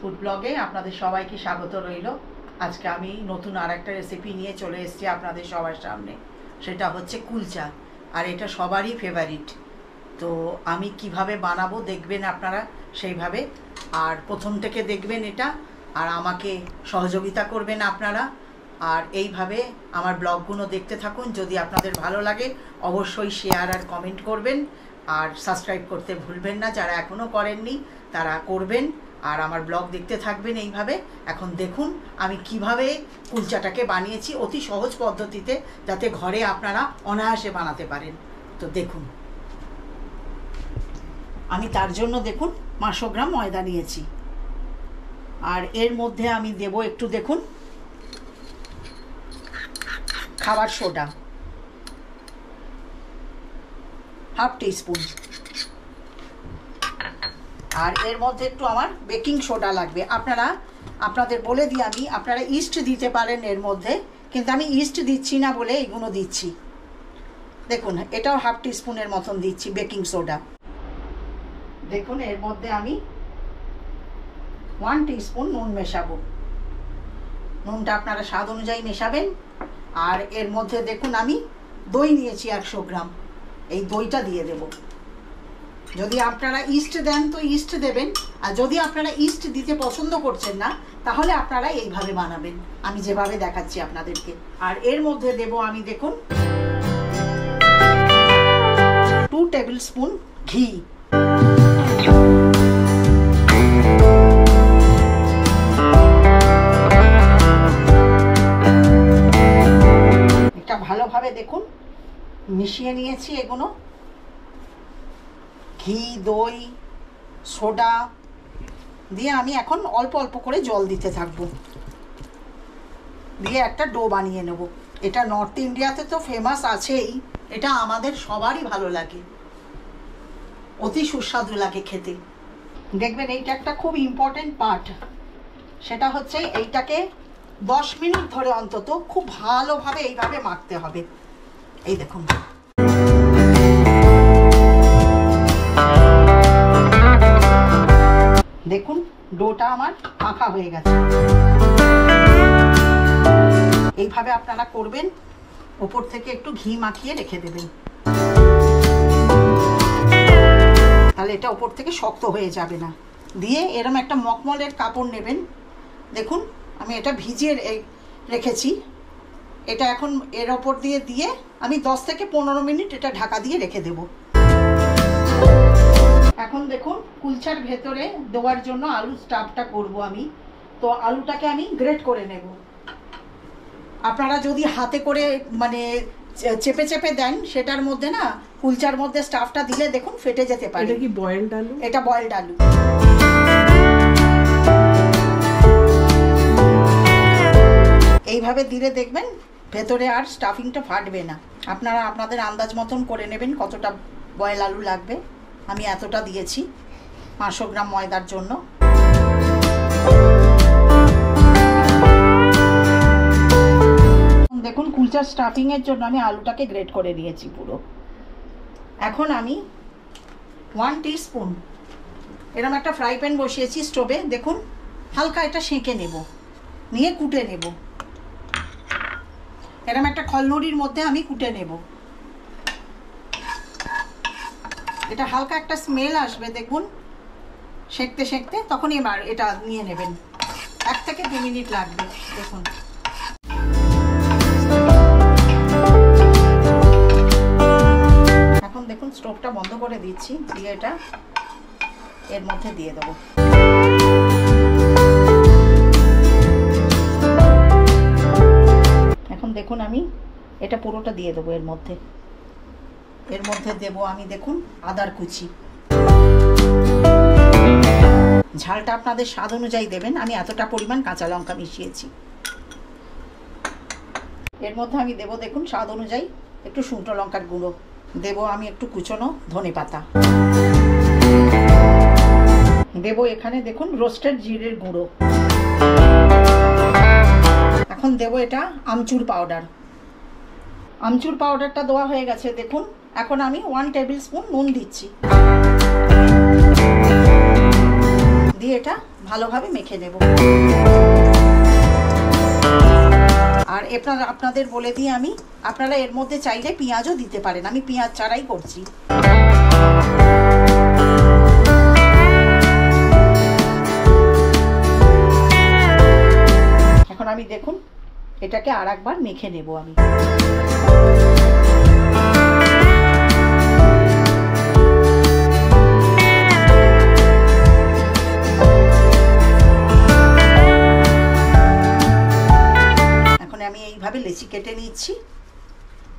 Food ব্লগে আপনাদের সবাইকে স্বাগত রইল। আজকে আমি নতুন আরেকটা রেসিপি নিয়ে চলে এসেছি আপনাদের সবার সামনে। সেটা হচ্ছে কুলচা, আর এটা সবারই ফেভারিট। তো আমি কিভাবে বানাবো দেখবেন আপনারা সেইভাবে, আর প্রথম থেকে দেখবেন এটা, আর আমাকে সহযোগিতা করবেন আপনারা। আর এইভাবে আমার ব্লগগুলো দেখতে থাকুন। যদি আপনাদের ভালো লাগে অবশ্যই শেয়ার আর কমেন্ট করবেন, আর সাবস্ক্রাইব করতে ভুলবেন না। যারা এখনও করেননি তারা করবেন, আর আমার ব্লগ দেখতে থাকবেন এইভাবে। এখন দেখুন আমি কিভাবে কুলচাটাকে বানিয়েছি, অতি সহজ পদ্ধতিতে, যাতে ঘরে আপনারা অনায়াসে বানাতে পারেন। তো দেখুন, আমি তার জন্য দেখুন 500 গ্রাম ময়দা নিয়েছি, আর এর মধ্যে আমি দেব একটু দেখুন খাবার সোডা, হাফ টিস্পুন, আর এর মধ্যে একটু আমার বেকিং সোডা লাগবে। আপনাদের বলে দিই আমি, আপনারা ইস্ট দিতে পারেন এর মধ্যে, কিন্তু আমি ইস্ট দিচ্ছি না বলে এগুলো দিচ্ছি। দেখুন এটাও হাফ টিস্পুনের মতন দিচ্ছি বেকিং সোডা। দেখুন এর মধ্যে আমি 1 টিস্পুন নুন মেশাবো। নুনটা আপনারা স্বাদ অনুযায়ী মেশাবেন। আর এর মধ্যে দেখুন আমি দই নিয়েছি 100 গ্রাম, এই দইটা দিয়ে দেব। যদি আপনারা ইস্ট দেন তো ইস্ট দেবেন, আর যদি আপনারা ইস্ট দিতে পছন্দ করছেন না তাহলে আপনারা এইভাবে বানাবেন, আমি যেভাবে দেখাচ্ছি আপনাদেরকে। আর এর মধ্যে দেব আমি দেখুন 2 টেবিল স্পুন ঘি। এটা ভালোভাবে দেখুন মিশিয়ে নিয়েছি এগুলো, ঘি, দই, সোডা দিয়ে আমি এখন অল্প অল্প করে জল দিতে থাকবো, দিয়ে একটা ডো বানিয়ে নেব। এটা নর্থ ইন্ডিয়াতে তো ফেমাস আছেই, এটা আমাদের সবারই ভালো লাগে, অতি সুস্বাদু লাগে খেতে। দেখবেন এইটা একটা খুব ইম্পর্টেন্ট পার্ট, সেটা হচ্ছে এইটাকে 10 মিনিট ধরে অন্তত খুব ভালোভাবে এইভাবে মাখতে হবে। এই দেখুন দেখুন ডোটা আমার মাখা হয়ে গেছে। এইভাবে আপনারা করবেন, ওপর থেকে একটু ঘি মাখিয়ে রেখে দেবেন, তাহলে এটা ওপর থেকে শক্ত হয়ে যাবে না। দিয়ে এরম একটা মখমলের কাপড় নেবেন। দেখুন আমি এটা ভিজিয়ে রেখেছি, এটা এখন এর ওপর দিয়ে আমি 10 থেকে 15 মিনিট এটা ঢাকা দিয়ে রেখে দেব। এখন দেখুন কুলচার ভেতরে দেওয়ার জন্য আলু স্টাফটা করব আমি। তো আলুটাকে আমি গ্রেট করে নেব। আপনারা যদি হাতে করে মানে চেপে চেপে দেন সেটার মধ্যে না, কুলচার মধ্যে স্টাফটা দিলে দেখুন ফেটে যেতে পারে। এটা কি বয়েলড আলু? এটা বয়েলড আলু। এইভাবে দিলে দেখবেন ভেতরে আর স্টাফিংটা ফাটবে না। আপনারা আপনাদের আন্দাজ মতন করে নেবেন কতটা বয়েল আলু লাগবে। আমি এতটা দিয়েছি 500 গ্রাম ময়দার জন্য। দেখুন কুলচার স্টাফিংয়ের জন্য আমি আলুটাকে গ্রেট করে নিয়েছি পুরো। এখন আমি 1 টিস্পুন এরকম একটা ফ্রাই প্যান বসিয়েছি স্টোভে। দেখুন হালকা এটা সেঁকে নেব, নিয়ে কুটে নেব। এরকম একটা খলনুড়ির মধ্যে আমি কুটে নেব। এটা হালকা একটা স্মেল আসবে দেখুন সেঁকতে সেঁকতে, তখনই এবার এটা নিয়ে নেবেন। 1 থেকে 2 মিনিট লাগবে। দেখুন এখন দেখুন স্টোভটা বন্ধ করে দিচ্ছি, দিয়ে এটা এর মধ্যে দিয়ে দেবো। এখন দেখুন আমি এটা পুরোটা দিয়ে দেবো এর মধ্যে। এর মধ্যে দেব আমি দেখুন আদার কুচি। ঝালটা আপনাদের স্বাদ অনুযায়ী দেবেন। আমি এতটা পরিমাণ কাঁচা লঙ্কা মিশিয়েছি। এর মধ্যে আমি দেব দেখুন স্বাদ অনুযায়ী একটু শুকনো লঙ্কার গুঁড়ো দেব, আমি একটু কুচনো ধনেপাতা দেব, এখানে দেখুন রোস্টেড জিরের গুঁড়ো। এখন দেব এটা আমচুর পাউডার। আমচুর পাউডারটা দেওয়া হয়ে গেছে দেখুন। এখন আমি 1 টেবিল স্পুন নুন দিচ্ছি, দিয়ে এটা ভালোভাবে মেখে নেব। আর আপনাদের বলে দিই আমি, আপনারা এর মধ্যে চাইলে পেঁয়াজও দিতে পারেন, আমি পেঁয়াজ ছাড়াই করছি। এখন আমি দেখুন এটাকে আর একবার মেখে নেব আমি। আমি এইভাবে লেচি কেটে নিচ্ছি,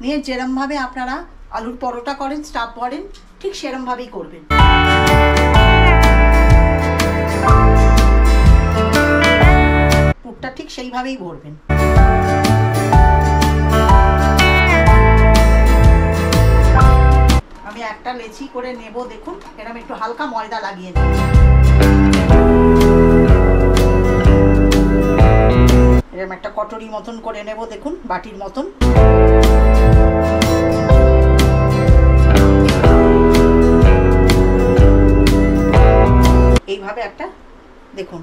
নিয়ে যেরমভাবে আপনারা আলুর পরোটা করেন, স্টাফ করেন, ঠিক সেরমভাবেই করবেন। পুরটা ঠিক সেইভাবেই ভরবেন। আমি একটা লেচি করে নেব, দেখুন এরকম একটু হালকা ময়দা লাগিয়ে নেব। এরকম একটা কটরি মতন করে নেব, দেখুন বাটির মতন। এইভাবে একটা দেখুন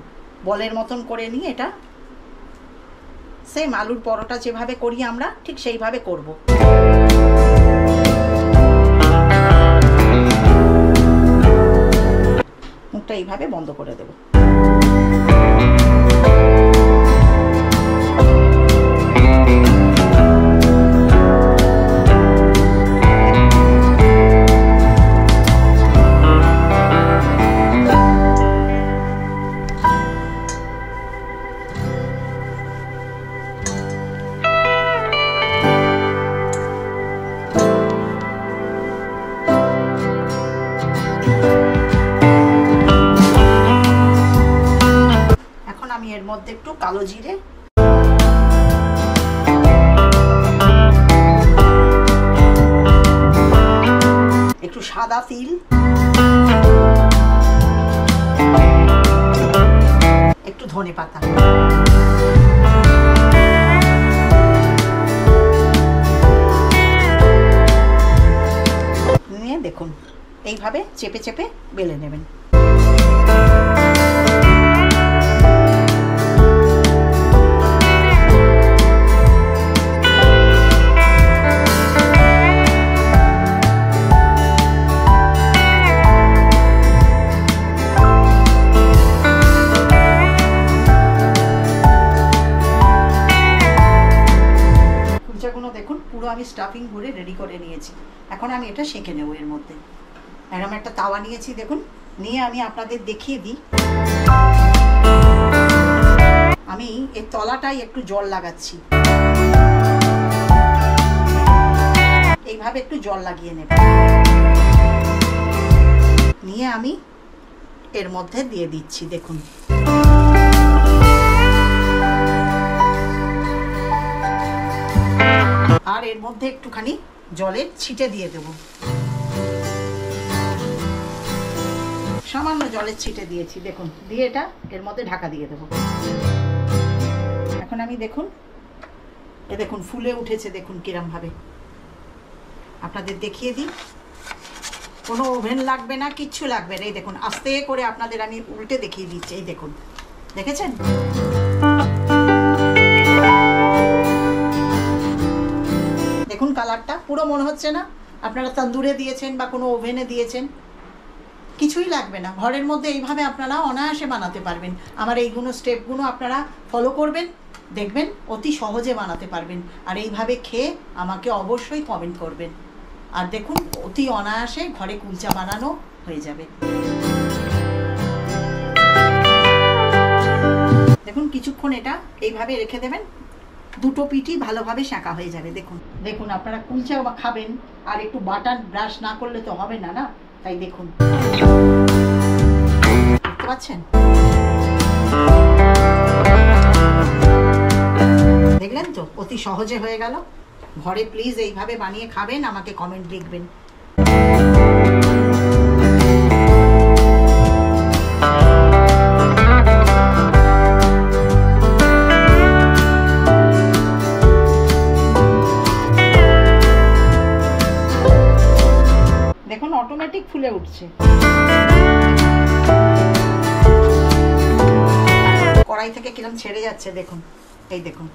বলের মতন করে নিয়ে এটা সেম আলুর পরোটা যেভাবে করি আমরা ঠিক সেইভাবে করব। মুখটা এইভাবে বন্ধ করে দেব। এর মধ্যে একটু কালো জিরে, একটু সাদা তিল, একটু ধনে পাতা, নিয়ে দেখুন এইভাবে চেপে চেপে বেলে নেবেন। দেখুন পুরো আমি স্টাফিং ভরে রেডি করে নিয়েছি। এখন আমি এটা সেঁকে নেব। এর মধ্যে এরকম একটা তাওয়া নিয়েছি, দেখুন নিয়ে আমি আপনাদের দেখিয়ে দিই। আমি এর তলাটায় একটু জল লাগাচ্ছি, এইভাবে একটু জল লাগিয়ে নেব। নিয়ে আমি এর মধ্যে দিয়ে দিচ্ছি, দেখুন আর এর মধ্যে একটুখানি জলের ছিটে দিয়ে দেব, সামান্য জলের ছিটে দিয়েছি, দেখুন দিয়ে এটা এর মধ্যে ঢাকা দিয়ে দেব। এখন আমি দেখুন এ দেখুন ফুলে উঠেছে, দেখুন কিরম ভাবে আপনাদের দেখিয়ে দিই। কোনো ওভেন লাগবে না, কিচ্ছু লাগবে না। এই দেখুন আস্তে করে আপনাদের আমি উল্টে দেখিয়ে দিচ্ছি। এই দেখুন, দেখেছেন? দেখুন কালারটা পুরো মনে হচ্ছে না আপনারা তন্দুরে দিয়েছেন বা কোনো ওভেনে দিয়েছেন। কিছুই লাগবে না, ঘরের মধ্যে এইভাবে আপনারা অনায়াসে বানাতে পারবেন। আমার এইগুলো স্টেপগুলো আপনারা ফলো করবেন, দেখবেন অতি সহজে বানাতে পারবেন। আর এইভাবে খেয়ে আমাকে অবশ্যই কমেন্ট করবেন। আর দেখুন অতি অনায়াসে ঘরে কুলচা বানানো হয়ে যাবে। দেখুন কিছুক্ষণ এটা এইভাবে রেখে দেবেন, দুটো পিঠই ভালোভাবে সেঁকা হয়ে যাবে। দেখুন দেখুন আপনারা কুলচা খাবেন আর একটু বাটার ব্রাশ না করলে তো হবে না, না? তাই দেখুন, দেখতে পাচ্ছেন? দেখলেন তো অতি সহজে হয়ে গেল। ঘরে প্লিজ এইভাবে বানিয়ে খাবেন, আমাকে কমেন্ট লিখবেন। দেখুন অটোমেটিক ফুলে উঠছে। কড়াই থেকে কিরম ছেড়ে যাচ্ছে দেখুন, এই দেখুন।